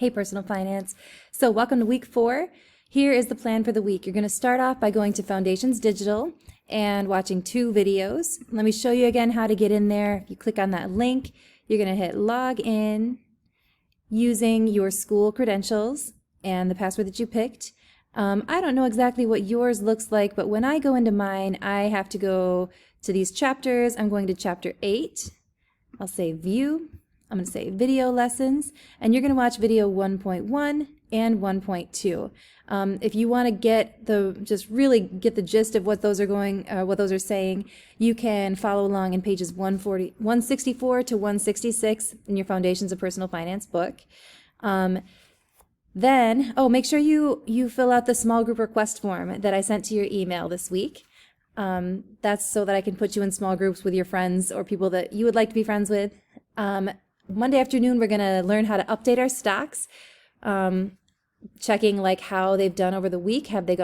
Hey, Personal Finance. So welcome to week 4. Here is the plan for the week. You're going to start off by going to Foundations Digital and watching 2 videos. Let me show you again how to get in there. If you click on that link, you're going to hit log in using your school credentials and the password that you picked. I don't know exactly what yours looks like, but when I go into mine, I have to go to these chapters. I'm going to chapter 8. I'll say view. I'm going to say video lessons, and you're going to watch video 1.1 and 1.2. If you want to get just really get the gist of what those are what those are saying, you can follow along in pages 164 to 166 in your Foundations of Personal Finance book. Then, make sure you fill out the small group request form that I sent to your email this week. That's so that I can put you in small groups with your friends or people that you would like to be friends with. Monday afternoon, we're going to learn how to update our stocks, checking like how they've done over the week. Have they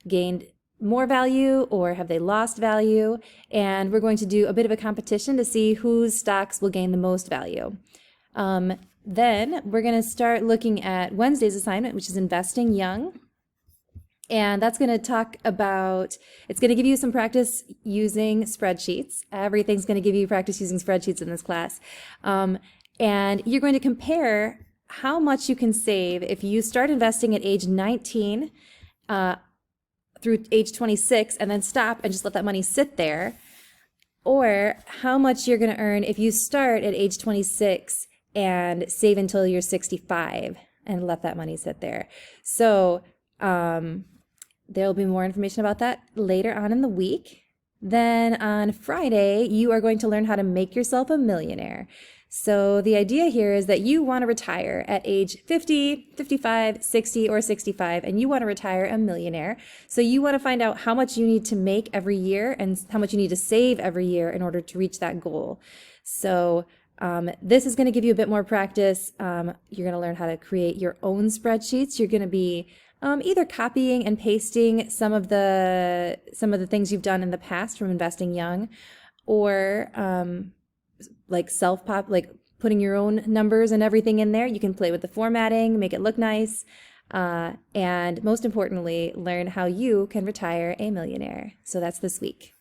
gained more value or have they lost value? And we're going to do a bit of a competition to see whose stocks will gain the most value. Then we're going to start looking at Wednesday's assignment, which is Investing Young. And that's going to talk about, it's going to give you some practice using spreadsheets. Everything's going to give you practice using spreadsheets in this class. And you're going to compare how much you can save if you start investing at age 19 through age 26 and then stop and just let that money sit there, or how much you're going to earn if you start at age 26 and save until you're 65 and let that money sit there. So there will be more information about that later on in the week. Then on Friday, you are going to learn how to make yourself a millionaire. So the idea here is that you want to retire at age 50, 55, 60, or 65, and you want to retire a millionaire. So you want to find out how much you need to make every year and how much you need to save every year in order to reach that goal. So this is going to give you a bit more practice. You're going to learn how to create your own spreadsheets. You're going to be either copying and pasting some of the things you've done in the past from Investing Young, or like like putting your own numbers and everything in there. You can play with the formatting, make it look nice, and most importantly, learn how you can retire a millionaire. So that's this week.